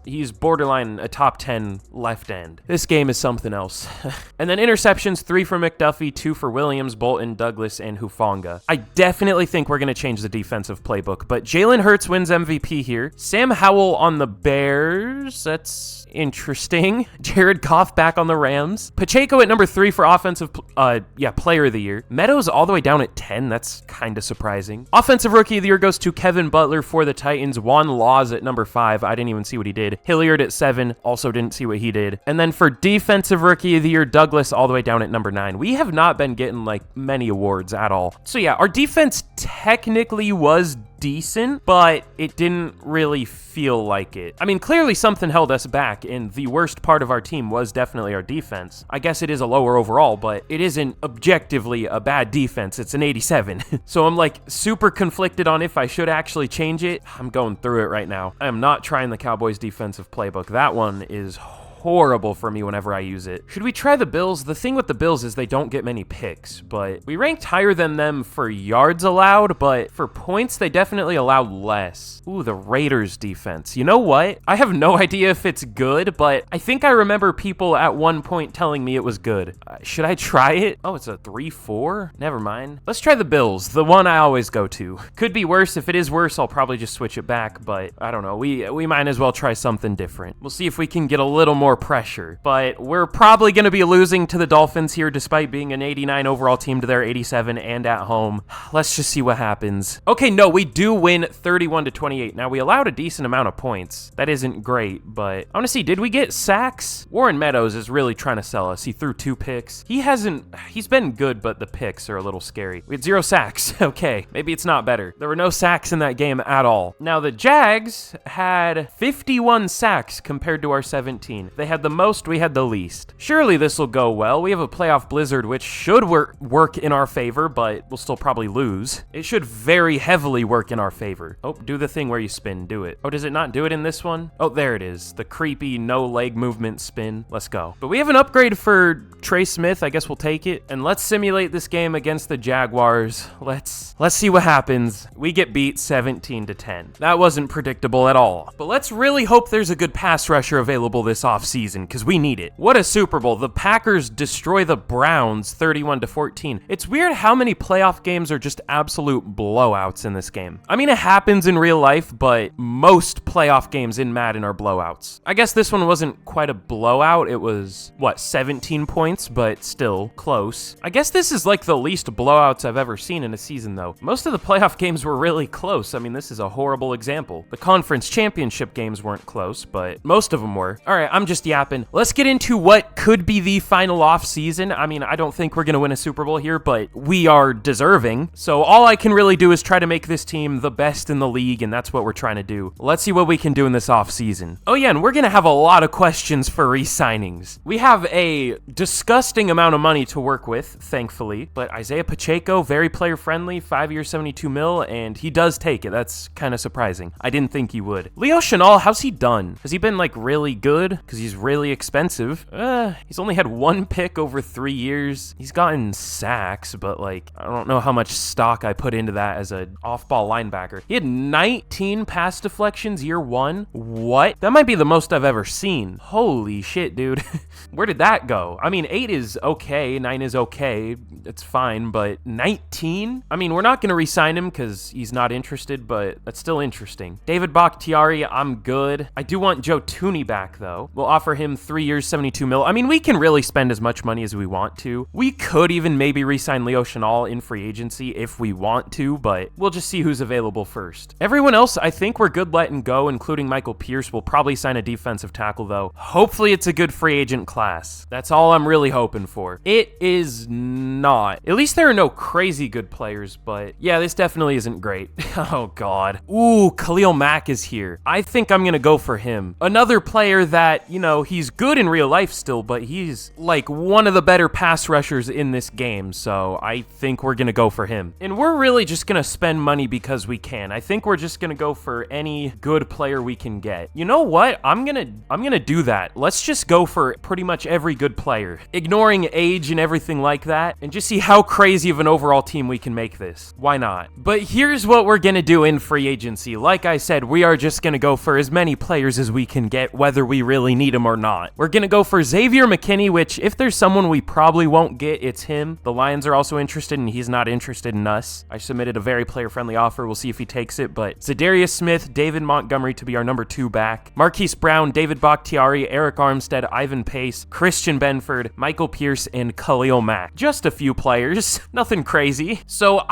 He's borderline a top 10 left end. This game is something else. And then interceptions, 3 for McDuffie, 2 for Williams, Bolton, Douglas, and Hufanga. I definitely think we're going to change the defensive playbook, but Jalen Hurts wins MVP here. Sam Howell on the Bears. That's interesting. Jared Goff back on the Rams. Pacheco at number 3 for offensive, player of the year. Meadows all the way down at 10. That's kind of surprising. Offensive rookie of the year goes to Kevin Butler for the Titans. Juan Laws at number 5. I didn't even see what he did. Hilliard at 7. Also didn't see what he did. And then for defensive rookie of the year, Douglas all the way down at number 9. We have not been getting like many awards at all. So yeah, our defense technically was decent, but it didn't really feel like it. I mean, clearly something held us back, and the worst part of our team was definitely our defense. I guess it is a lower overall, but it isn't objectively a bad defense. It's an 87. So I'm like super conflicted on if I should actually change it. I'm going through it right now. I am not trying the Cowboys defensive playbook. That one is horrible for me whenever I use it. Should we try the Bills? The thing with the Bills is they don't get many picks, but we ranked higher than them for yards allowed, but for points, they definitely allowed less. Ooh, the Raiders defense. You know what? I have no idea if it's good, but I think I remember people at one point telling me it was good. Should I try it? Oh, it's a 3-4? Never mind. Let's try the Bills, the one I always go to. Could be worse. If it is worse, I'll probably just switch it back, but I don't know. We might as well try something different. We'll see if we can get a little more pressure, but we're probably going to be losing to the Dolphins here despite being an 89 overall team to their 87 and at home. Let's just see what happens. Okay, no, we do win 31-28. Now, we allowed a decent amount of points. That isn't great, but I want to see, did we get sacks? Warren Meadows is really trying to sell us. He threw 2 picks. He's been good, but the picks are a little scary. We had 0 sacks. Okay, maybe it's not better. There were no sacks in that game at all. Now, the Jags had 51 sacks compared to our 17. They had the most, we had the least. Surely this will go well. We have a playoff blizzard, which should work in our favor, but we'll still probably lose. It should very heavily work in our favor. Oh, do the thing where you spin. Do it. Oh, does it not do it in this one? Oh, there it is. The creepy no leg movement spin. Let's go. But we have an upgrade for Trey Smith. I guess we'll take it. And let's simulate this game against the Jaguars. Let's see what happens. We get beat 17-10. That wasn't predictable at all. But let's really hope there's a good pass rusher available this offseason, because we need it. What a Super Bowl. The Packers destroy the Browns 31-14. It's weird how many playoff games are just absolute blowouts in this game. I mean, it happens in real life, but most playoff games in Madden are blowouts. I guess this one wasn't quite a blowout. It was, 17 points, but still close. I guess this is like the least blowouts I've ever seen in a season, though. Most of the playoff games were really close. I mean, this is a horrible example. The conference championship games weren't close, but most of them were. All right, I'm just yapping. Let's get into what could be the final off season. I mean, I don't think we're going to win a Super Bowl here, but we are deserving. So all I can really do is try to make this team the best in the league, and that's what we're trying to do. Let's see what we can do in this off season. Oh yeah, and we're going to have a lot of questions for re-signings. We have a disgusting amount of money to work with, thankfully, but Isaiah Pacheco, very player friendly, 5 years, 72 mil, and he does take it. That's kind of surprising. I didn't think he would. Leo Chenal, how's he done? Has he been like really good? Because he's really expensive. He's only had 1 pick over 3 years. He's gotten sacks, but like, I don't know how much stock I put into that as an off-ball linebacker. He had 19 pass deflections year 1. What? That might be the most I've ever seen. Holy shit, dude. Where did that go? I mean, 8 is okay. 9 is okay. It's fine, but 19? I mean, we're not going to re-sign him because he's not interested, but that's still interesting. David Bakhtiari, I'm good. I do want Joe Tooney back, though. We'll offer him 3 years, 72 mil. I mean, we can really spend as much money as we want to. We could even maybe re-sign Leo Chenal in free agency if we want to, but we'll just see who's available first. Everyone else, I think we're good letting go, including Michael Pierce. We'll probably sign a defensive tackle, though. Hopefully it's a good free agent class. That's all I'm really hoping for. It is not. At least there are no crazy good players, but yeah, this definitely isn't great. Oh, God. Ooh, Khalil Mack is here. I think I'm going to go for him. Another player that, you know, he's good in real life still, but he's like one of the better pass rushers in this game, so I think we're going to go for him. And we're really just going to spend money because we can. I think we're just going to go for any good player we can get. You know what? I'm going to do that. Let's just go for pretty much every good player, ignoring age and everything like that, and just see how crazy of an overall team we can make this. Why not? But here's what we're going to do in free agency. Like I said, we are just going to go for as many players as we can get, whether we really need them or not. We're going to go for Xavier McKinney, which if there's someone we probably won't get, it's him. The Lions are also interested, and he's not interested in us. I submitted a very player-friendly offer. We'll see if he takes it, but Zadarius Smith, David Montgomery to be our number 2 back, Marquise Brown, David Bakhtiari, Eric Armstead, Ivan Pace, Christian Benford, Michael Pierce, and Khalil Mack. Just a few players, nothing crazy. So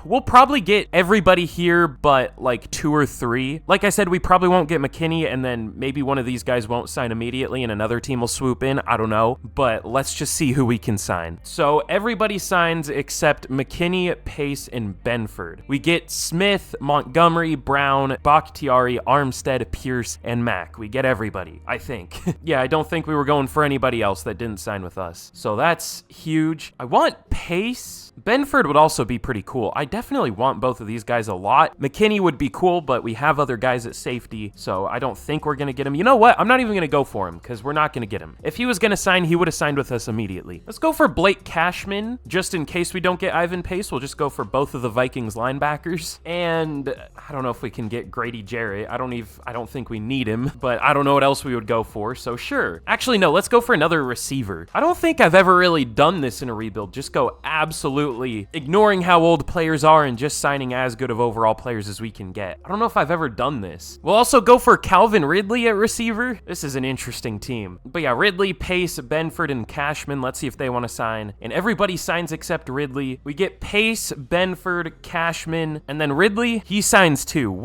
we'll probably get everybody here, but like 2 or 3. Like I said, we probably won't get McKinney, and then maybe one of these guys won't sign immediately and another team will swoop in. I don't know, but let's just see who we can sign. So everybody signs except McKinney, Pace, and Benford. We get Smith, Montgomery, Brown, Bakhtiari, Armstead, Pierce, and Mack. We get everybody, I think. Yeah, I don't think we were going for anybody else that didn't sign with us. So that's huge. I want Pace. Benford would also be pretty cool. I definitely want both of these guys a lot. McKinney would be cool, but we have other guys at safety, so I don't think we're going to get him. You know what? I'm not even going to go for him because we're not going to get him. If he was going to sign, he would have signed with us immediately. Let's go for Blake Cashman. Just in case we don't get Ivan Pace, we'll just go for both of the Vikings linebackers. And I don't know if we can get Grady Jarrett. I don't think we need him, but I don't know what else we would go for, so sure. Actually, no, let's go for another receiver. I don't think I've ever really done this in a rebuild. Just go absolutely ignoring how old players are and just signing as good of overall players as we can get. I don't know if I've ever done this. We'll also go for Calvin Ridley at receiver. This is an interesting team. But yeah, Ridley, Pace, Benford, and Cashman. Let's see if they want to sign. And everybody signs except Ridley. We get Pace, Benford, Cashman, and then Ridley, he signs too.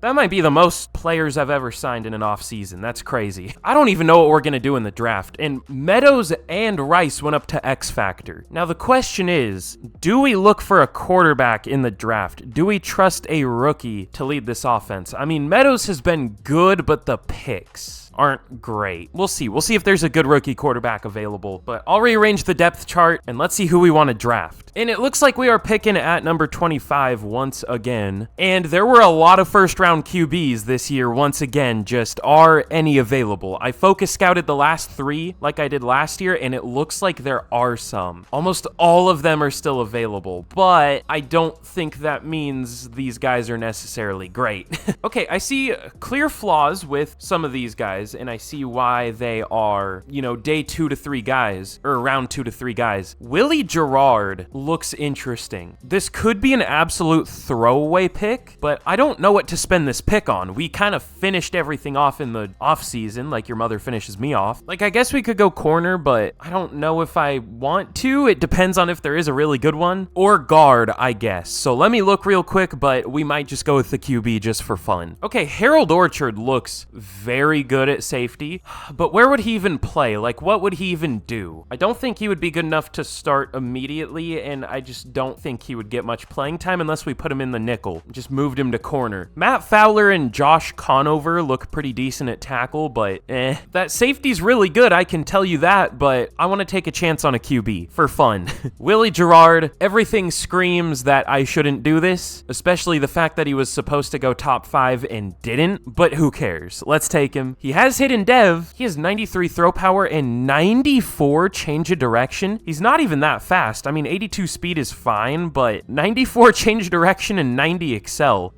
That might be the most players I've ever signed in an offseason. That's crazy. I don't even know what we're going to do in the draft. And Meadows and Rice went up to X Factor. Now the question is, do we look for a quarterback in the draft? Do we trust a rookie to lead this offense? I mean, Meadows has been good, but the picks aren't great. We'll see. We'll see if there's a good rookie quarterback available, but I'll rearrange the depth chart and let's see who we want to draft. And it looks like we are picking at number 25 once again. And there were a lot of first round QBs this year once again. Just are any available? I focus scouted the last 3 like I did last year, and it looks like there are some. Almost all of them are still available, but I don't think that means these guys are necessarily great. Okay, I see clear flaws with some of these guys, and I see why they are, day 2 to 3 guys, or around 2 to 3 guys. Willie Gerard looks interesting. This could be an absolute throwaway pick, but I don't know what to spend this pick on. We kind of finished everything off in the offseason, like your mother finishes me off. Like, I guess we could go corner, but I don't know if I want to. It depends on if there is a really good one. Or guard, I guess. So let me look real quick, but we might just go with the QB just for fun. Okay, Harold Orchard looks very good at safety, but where would he even play? Like, what would he even do? I don't think he would be good enough to start immediately, and I just don't think he would get much playing time unless we put him in the nickel. Just moved him to corner. Matt Fowler and Josh Conover look pretty decent at tackle, but that safety's really good, I can tell you that, but I want to take a chance on a QB for fun. Willie Gerard, everything screams that I shouldn't do this, especially the fact that he was supposed to go top 5 and didn't, but who cares? Let's take him. He has hidden dev. He has 93 throw power and 94 change of direction. He's not even that fast. I mean, 82 speed is fine, but 94 change of direction and 90 excel.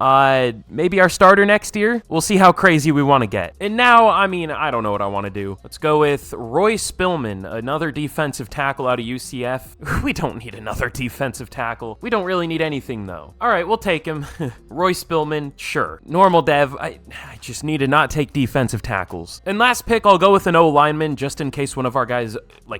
Maybe our starter next year? We'll see how crazy we want to get. And now, I mean, I don't know what I want to do. Let's go with Roy Spillman, another defensive tackle out of UCF. We don't need another defensive tackle. We don't really need anything, though. All right, we'll take him. Roy Spillman, sure. Normal dev. I just need to not take defensive tackles. And last pick, I'll go with an O-lineman just in case one of our guys,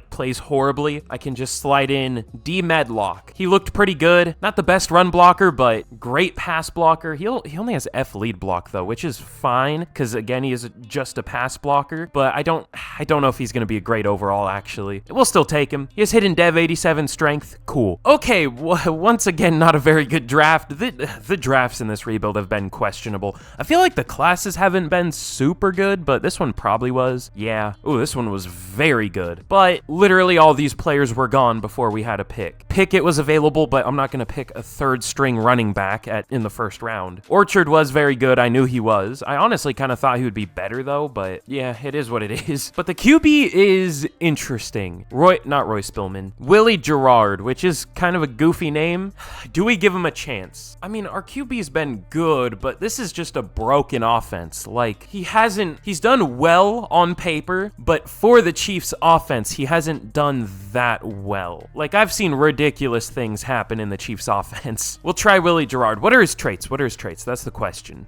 plays horribly. I can just slide in D. Medlock. He looked pretty good. Not the best run blocker, but great pass blocker. He only has F lead block, though, which is fine, because, again, he is just a pass blocker. But I don't know if he's going to be a great overall, actually. We'll still take him. He has hidden dev, 87 strength. Cool. Okay, once again, not a very good draft. The drafts in this rebuild have been questionable. I feel like the classes haven't been super good, but this one probably was. Yeah. Ooh, this one was very good. But literally all these players were gone before we had a pick. Pickett was available, but I'm not going to pick a third string running back in the first round. Orchard was very good. I knew he was. I honestly kind of thought he would be better, though, but yeah, it is what it is. But the QB is interesting. Not Roy Spillman. Willie Gerard, which is kind of a goofy name. Do we give him a chance? I mean, our QB's been good, but this is just a broken offense. Like, he's done done well on paper, but for the Chiefs offense, he hasn't done that well. Like, I've seen ridiculous things happen in the Chiefs offense. We'll try Willie Gerard. What are his traits? That's the question.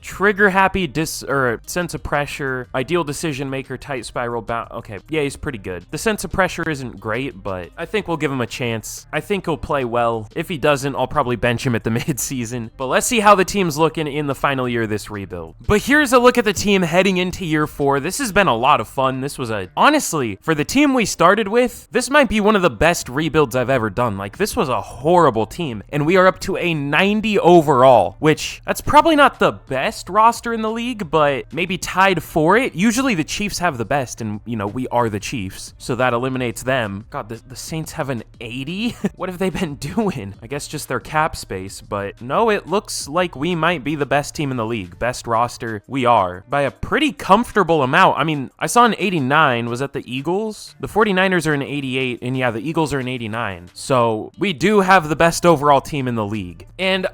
Trigger happy, sense of pressure, ideal decision maker, tight spiral bound. Okay, yeah, he's pretty good. The sense of pressure isn't great, but I think we'll give him a chance. I think he'll play well. If he doesn't, I'll probably bench him at the midseason. But let's see how the team's looking in the final year of this rebuild. But here's a look at the team heading into year 4. This has been a lot of fun. This was honestly, for the team we started with, this might be one of the best rebuilds I've ever done. Like, this was a horrible team, and we are up to a 90 overall, which that's probably not the best roster in the league, but maybe tied for it. Usually the Chiefs have the best, and, you know, we are the Chiefs, so that eliminates them. God, the Saints have an 80? What have they been doing? I guess just their cap space, but no, it looks like we might be the best team in the league. Best roster, we are. By a pretty comfortable amount. I mean, I saw an 89. Was that the Eagles? The 49ers are an 88, and yeah, the Eagles are an 89. So we do have the best overall team in the league. And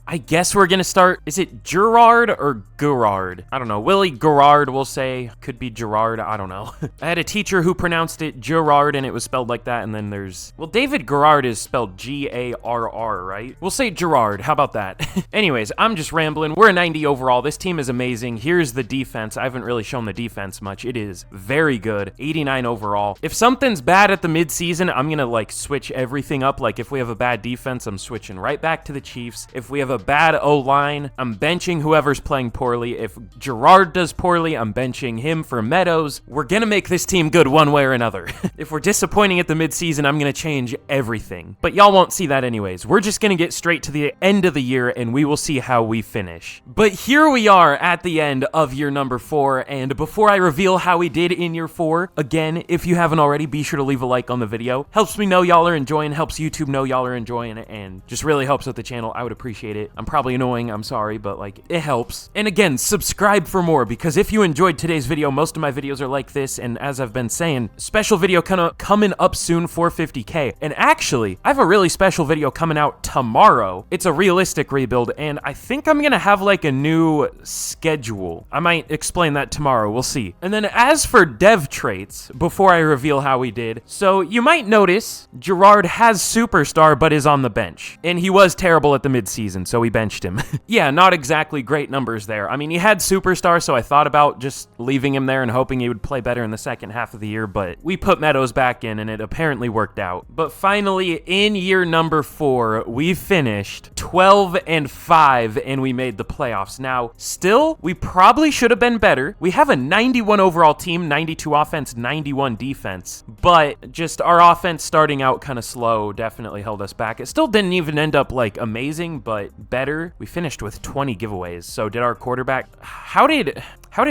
I guess we're going to start, is it Gerard or Gerard? I don't know. Willie Gerard, we'll say. Could be Gerard. I don't know. I had a teacher who pronounced it Gerard, and it was spelled like that. And then there's, well, David Gerard is spelled Garr, right? We'll say Gerard. How about that? Anyways, I'm just rambling. We're a 90 overall. This team is amazing. Here's the defense. I haven't really shown the defense much. It is very good. 89 overall. If something's bad at the midseason, I'm going to like switch everything up. Like if we have a bad defense, I'm switching right back to the Chiefs. If we have a bad O-line, I'm benching whoever's playing poorly. If Gerard does poorly, I'm benching him for Meadows. We're gonna make this team good one way or another. If we're disappointing at the midseason, I'm gonna change everything. But y'all won't see that anyways. We're just gonna get straight to the end of the year, and we will see how we finish. But here we are at the end of year number 4, and before I reveal how we did in year 4, again, if you haven't already, be sure to leave a like on the video. Helps me know y'all are enjoying, helps YouTube know y'all are enjoying it, and just really helps with the channel. I would appreciate it. I'm probably annoying, I'm sorry, but like, it helps. And again, subscribe for more, because if you enjoyed today's video, most of my videos are like this, and as I've been saying, special video coming up soon for 50K. And actually, I have a really special video coming out tomorrow. It's a realistic rebuild, and I think I'm gonna have like a new schedule. I might explain that tomorrow, we'll see. And then as for dev traits, before I reveal how we did, so you might notice Gerard has Superstar, but is on the bench. And he was terrible at the midseason, so we benched him. Yeah, not exactly great numbers there. I mean, he had Superstar, so I thought about just leaving him there and hoping he would play better in the second half of the year, but we put Meadows back in, and it apparently worked out. But finally, in year number 4, we finished 12-5, and we made the playoffs. Now, still, we probably should have been better. We have a 91 overall team, 92 offense, 91 defense, but just our offense starting out kind of slow definitely held us back. It still didn't even end up, like, amazing, but better. We finished with 20 giveaways. So did our quarterback, how did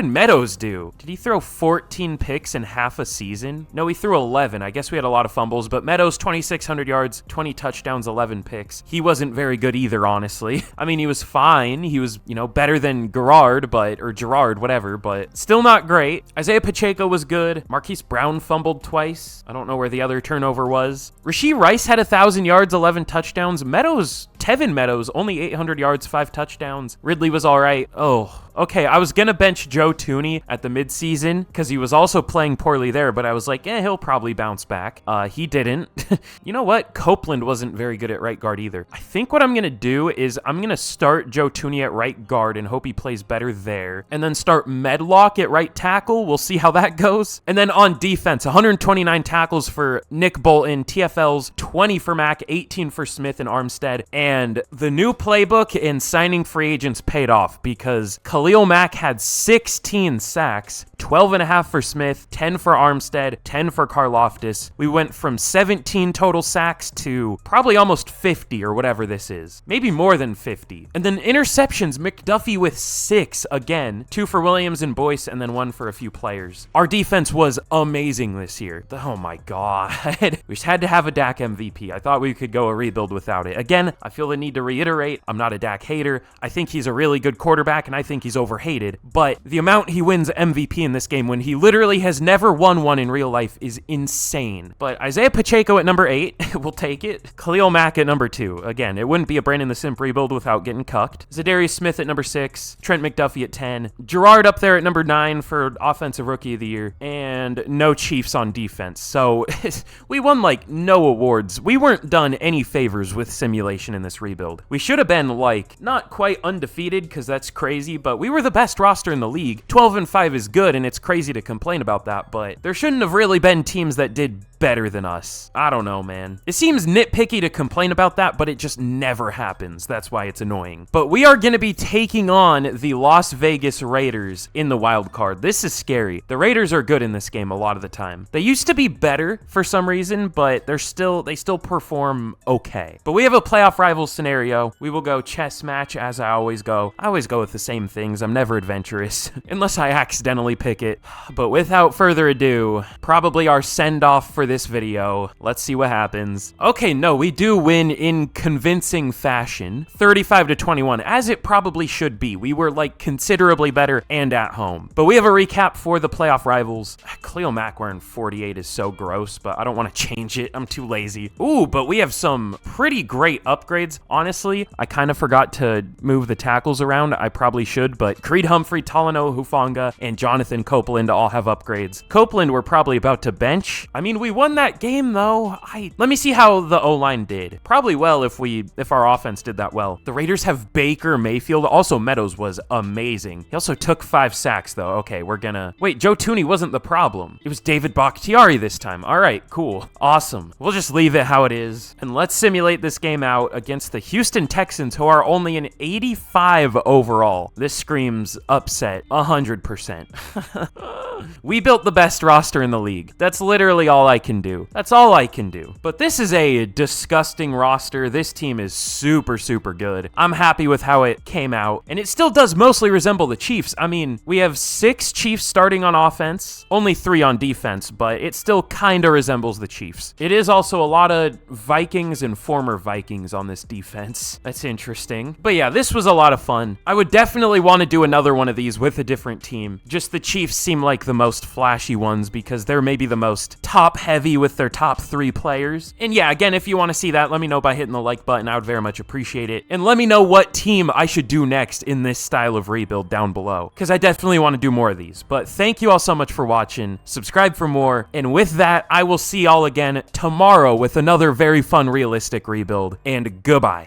Meadows do? Did he throw 14 picks in half a season? No, he threw 11. I guess we had a lot of fumbles, but Meadows, 2,600 yards, 20 touchdowns, 11 picks. He wasn't very good either, honestly. I mean, he was fine. He was, you know, better than Gerard, or Gerard, whatever, but still not great. Isaiah Pacheco was good. Marquise Brown fumbled twice. I don't know where the other turnover was. Rashee Rice had 1,000 yards, 11 touchdowns. Tevin Meadows, only 800 yards, 5 touchdowns. Ridley was all right. Oh, okay, I was going to bench Joe Tooney at the midseason because he was also playing poorly there, but I was like, he'll probably bounce back. He didn't. You know what? Copeland wasn't very good at right guard either. I think what I'm going to do is I'm going to start Joe Tooney at right guard and hope he plays better there, and then start Medlock at right tackle. We'll see how that goes. And then on defense, 129 tackles for Nick Bolton, TFLs, 20 for Mack, 18 for Smith and Armstead, and the new playbook in signing free agents paid off because Khalil Mack had 16 sacks, 12.5 for Smith, 10 for Armstead, 10 for Karlaftis. We went from 17 total sacks to probably almost 50 or whatever this is. Maybe more than 50. And then interceptions, McDuffie with 6 again, 2 for Williams and Boyce, and then 1 for a few players. Our defense was amazing this year. Oh my God. We just had to have a Dak MVP. I thought we could go a rebuild without it. Again, I feel the need to reiterate, I'm not a Dak hater. I think he's a really good quarterback, and I think he's he's overhated, but the amount he wins MVP in this game when he literally has never won one in real life is insane. But Isaiah Pacheco at number 8, we'll take it. Khalil Mack at number 2. Again, it wouldn't be a Brandon the Simp rebuild without getting cucked. Zadarius Smith at number 6. Trent McDuffie at 10. Gerard up there at number 9 for Offensive Rookie of the Year. And no Chiefs on defense. So we won like no awards. We weren't done any favors with simulation in this rebuild. We should have been like not quite undefeated because that's crazy, but we were the best roster in the league. 12-5 is good, and it's crazy to complain about that, but there shouldn't have really been teams that did better than us. I don't know, man. It seems nitpicky to complain about that, but it just never happens. That's why it's annoying. But we are going to be taking on the Las Vegas Raiders in the wild card. This is scary. The Raiders are good in this game a lot of the time. They used to be better for some reason, but they still perform okay. But we have a playoff rivals scenario. We will go chess match as I always go. I always go with the same things. I'm never adventurous unless I accidentally pick it. But without further ado, probably our send-off for this video. Let's see what happens. Okay, no, we do win in convincing fashion. 35-21, as it probably should be. We were like considerably better and at home. But we have a recap for the playoff rivals. Khalil Mack wearing 48 is so gross, but I don't want to change it. I'm too lazy. Ooh, but we have some pretty great upgrades. Honestly, I kind of forgot to move the tackles around. I probably should, but Creed Humphrey, Talanoa Hufanga, and Jonathan Copeland all have upgrades. Copeland we're probably about to bench. I mean, we won that game though. Let me see how the O-line did. Probably well if our offense did that well. The Raiders have Baker Mayfield. Also, Meadows was amazing. He also took 5 sacks though. Okay, we're gonna... Wait, Joe Tooney wasn't the problem. It was David Bakhtiari this time. All right, cool. Awesome. We'll just leave it how it is. And let's simulate this game out against the Houston Texans, who are only an 85 overall. This screams upset 100%. We built the best roster in the league. That's literally all I can do. That's all I can do. But this is a disgusting roster. This team is super, super good. I'm happy with how it came out. And it still does mostly resemble the Chiefs. I mean, we have 6 Chiefs starting on offense, only 3 on defense, but it still kind of resembles the Chiefs. It is also a lot of Vikings and former Vikings on this defense. That's interesting. But yeah, this was a lot of fun. I would definitely want to do another one of these with a different team. Just the Chiefs seem like the most flashy ones because they're maybe the most top-heavy with their top 3 players. And yeah, again, if you want to see that, let me know by hitting the like button. I would very much appreciate it. And let me know what team I should do next in this style of rebuild down below, because I definitely want to do more of these. But thank you all so much for watching. Subscribe for more. And with that, I will see y'all again tomorrow with another very fun, realistic rebuild. And goodbye.